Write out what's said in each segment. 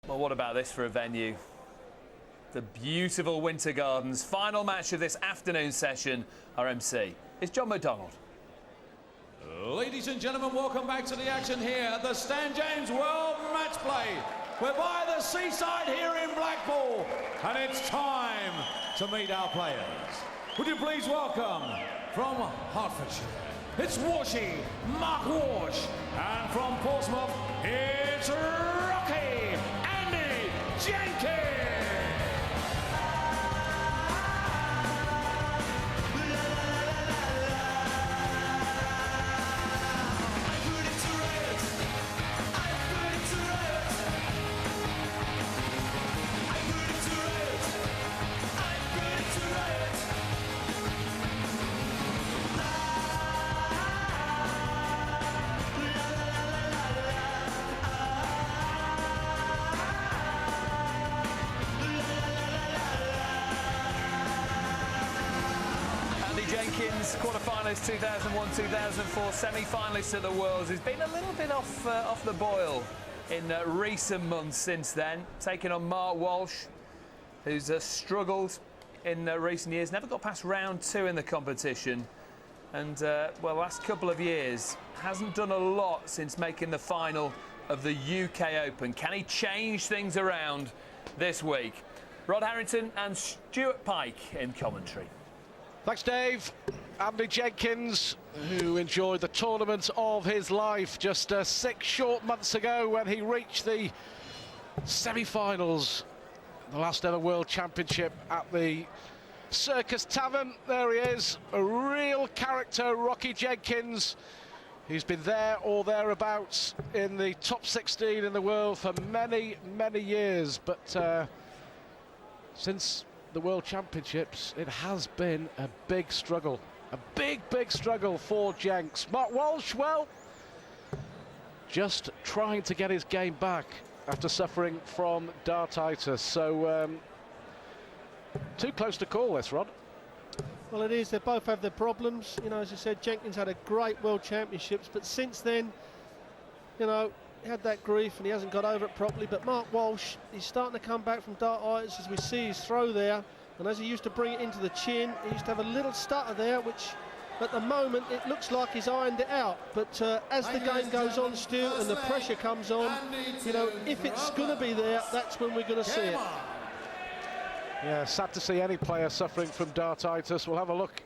Well, what about this for a venue? The beautiful Winter Gardens. Final match of this afternoon session. Our MC is John McDonald. Ladies and gentlemen, welcome back to the action here at the Stan James World Matchplay. We're by the seaside here in Blackpool, and it's time to meet our players. Would you please welcome from Hertfordshire, it's Walshy, Mark Walsh, and from Portsmouth, it's Rocky, Andy Jenkins. Jenkins, quarter-finalist 2001-2004, semi-finalist at the Worlds. He's been a little bit off the boil in recent months since then, taking on Mark Walsh, who's struggled in recent years, never got past round 2 in the competition, and well, last couple of years hasn't done a lot since making the final of the UK Open. Can he change things around this week? Rod Harrington and Stuart Pike in commentary. Thanks, Dave. Andy Jenkins, who enjoyed the tournament of his life just 6 short months ago when he reached the semi-finals, the last ever World Championship at the Circus Tavern. There he is, a real character, Rocky Jenkins. He's been there or thereabouts in the top 16 in the world for many, many years, but since the World Championships, it has been a big struggle. A big, big struggle for Jenks. Mark Walsh, well, just trying to get his game back after suffering from dartitis. So, too close to call this, Rod. Well, it is. They both have their problems. You know, as you said, Jenkins had a great World Championships, but since then, you know, he had that grief and he hasn't got over it properly. But Mark Walsh, he's starting to come back from dartitis, as we see his throw there, and as he used to bring it into the chin, he used to have a little stutter there, which at the moment it looks like he's ironed it out. But as the game goes on still and the pressure comes on, you know, if it's going to be there, that's when we're going to see it. Yeah, sad to see any player suffering from dartitis. We'll have a look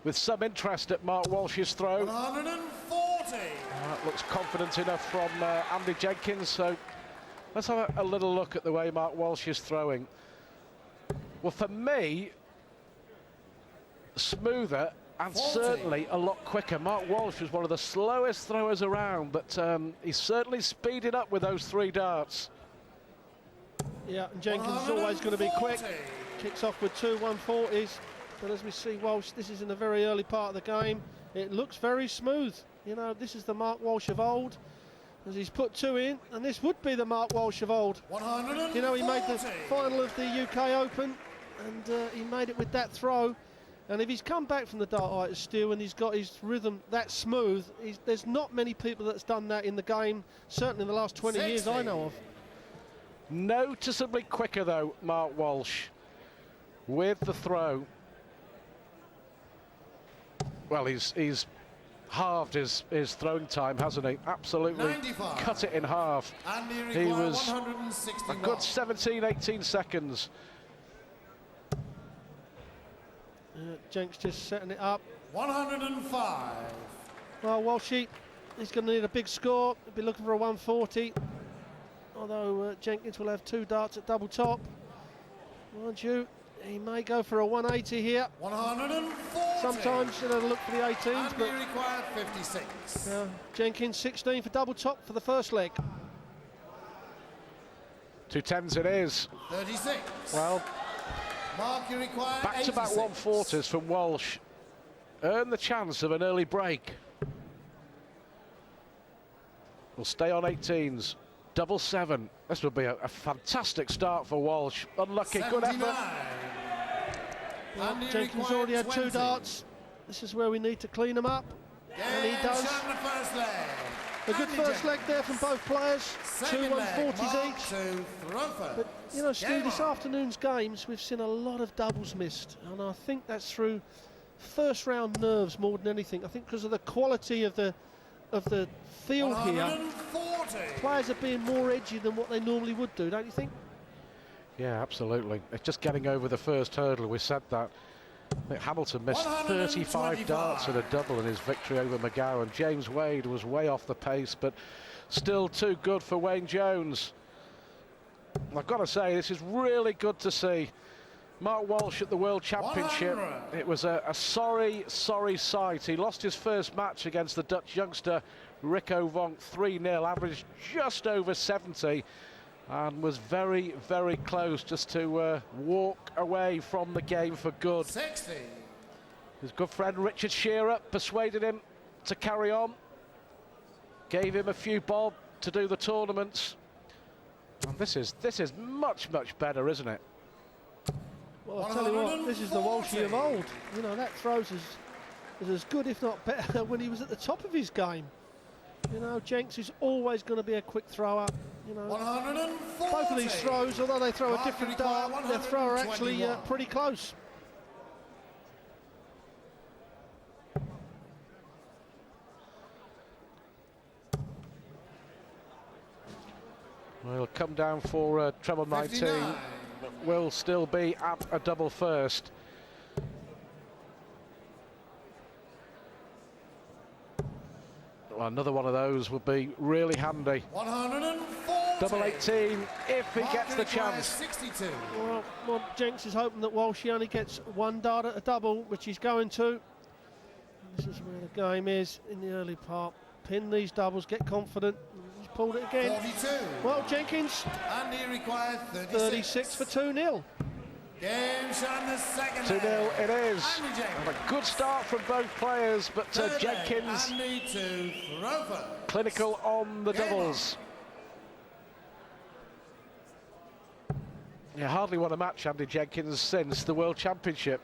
with some interest at Mark Walsh's throw. 140. That looks confident enough from Andy Jenkins, so let's have a little look at the way Mark Walsh is throwing. Well, for me, smoother and 40. Certainly a lot quicker. Mark Walsh was one of the slowest throwers around, but he's certainly speeding up with those 3 darts. Yeah, and Jenkins is always going to be quick. Kicks off with 2 140s, but as we see Walsh, this is in a very early part of the game. It looks very smooth. You know, this is the Mark Walsh of old, as he's put 2 in, and this would be the Mark Walsh of old. 140. You know, he made the final of the UK Open, and he made it with that throw. And if he's come back from the dartitis still and he's got his rhythm that smooth, there's not many people that's done that in the game, certainly in the last 20 years I know of. Noticeably quicker, though, Mark Walsh, with the throw. Well, he's halved his throwing time, hasn't he? Absolutely 95. Cut it in half. He was a good 17, 18 seconds. Jenks just setting it up. 105. Well, Walshy, he's going to need a big score. He'll be looking for a 140. Although Jenkins will have 2 darts at double top. Mind you, he may go for a 180 here. 140. Sometimes he'll look for the 18s, and but he required 56. Jenkins 16 for double top for the first leg. 2 10s it is. 36. Well, Mark, you require back-to-back 86. 140s from Walsh. Earn the chance of an early break. We'll stay on 18s. Double 7. This would be a fantastic start for Walsh. Unlucky, 79. good effort. Well, Jenkins already had 2 darts. This is where we need to clean them up. And he does. The first leg. A good first leg there from both players. Two 140s each. But, you know, Stu, this afternoon's games, we've seen a lot of doubles missed. And I think that's through first round nerves more than anything. I think because of the quality of the field here, players are being more edgy than what they normally would do, don't you think? Yeah, absolutely. It's just getting over the first hurdle. We said that. I think Hamilton missed 35 darts in a double in his victory over McGowan. James Wade was way off the pace, but still too good for Wayne Jones. I've got to say, this is really good to see. Mark Walsh at the World Championship. It was a sorry sight. He lost his first match against the Dutch youngster Rico Vonk 3-0, averaged just over 70, and was very, very close just to walk away from the game for good. 60. His good friend Richard Shearer persuaded him to carry on, gave him a few bob to do the tournaments. And this is much better, isn't it? Well, I'll tell you what, this is the Walshy of old. You know, that throws is as good, if not better, when he was at the top of his game. You know, Jenkins is always going to be a quick thrower. You know, 140. both of these throws, although they throw a different dart, their throw are actually pretty close. Well, he'll come down for treble 19, but will still be at a double first. Well, another one of those would be really handy. 140. Double 18 if he gets the chance. 62. Well, Jenkins is hoping that Walsh only gets one dart at a double, which he's going to. This is where the game is in the early part. Pin these doubles, get confident. He's pulled it again. 42. Well, Jenkins, And he required 36 for 2-0. Game shot the second 2-0 it is. Andy Jenkins. And a good start from both players, but Third Jenkins leg, Andy to Rover. clinical on the Game doubles. Yeah, hardly won a match, Andy Jenkins, since the World Championship.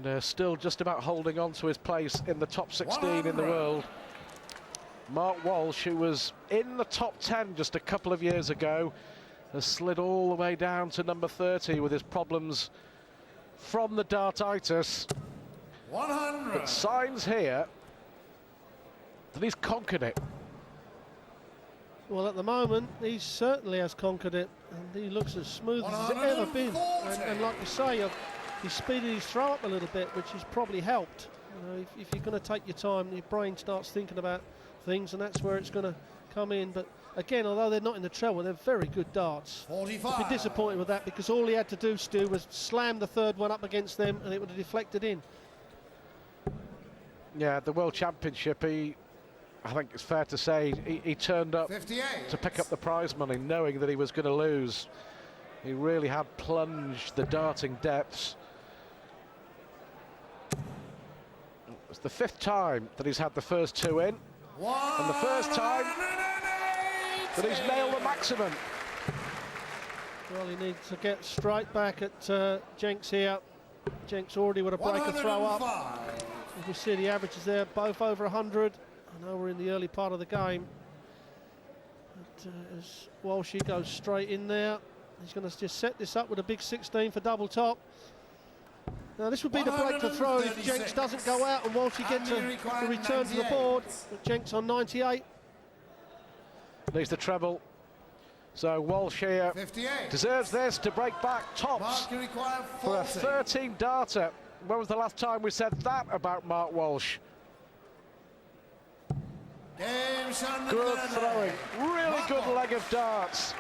And still just about holding on to his place in the top 16 in the world. Mark Walsh, who was in the top 10 just a couple of years ago, has slid all the way down to number 30 with his problems from the dartitis. 100. But signs here that he's conquered it. Well, at the moment, he certainly has conquered it, and he looks as smooth as he's ever been. And like you say, he's speeded his throw up a little bit, which has probably helped. You know, if you're going to take your time, your brain starts thinking about things, and that's where it's going to come in. But again, although they're not in the treble, they're very good darts. 45. I'd be disappointed with that, because all he had to do, Stu, was slam the third one up against them, and it would have deflected in. Yeah, the World Championship, I think it's fair to say, he turned up 58. to pick up the prize money, knowing that he was going to lose. He really had plunged the darting depths. It's the 5th time that he's had the first 2 in, and the first time that he's nailed the maximum. Well, he needs to get straight back at Jenks here. Jenks already with a breaker throw up. As we see the averages there, both over 100. I know we're in the early part of the game. But as Walshy goes straight in there, he's going to just set this up with a big 16 for double top. Now this would be the break to throw if Jenks doesn't go out and Walshy gets a return to the board. But Jenks on 98. Needs the treble. So Walsh here 58. deserves this to break back tops Mark, you require for a 40. 13 darter. When was the last time we said that about Mark Walsh? Game shot the Good third throwing, leg. really Mark good Walsh. leg of darts.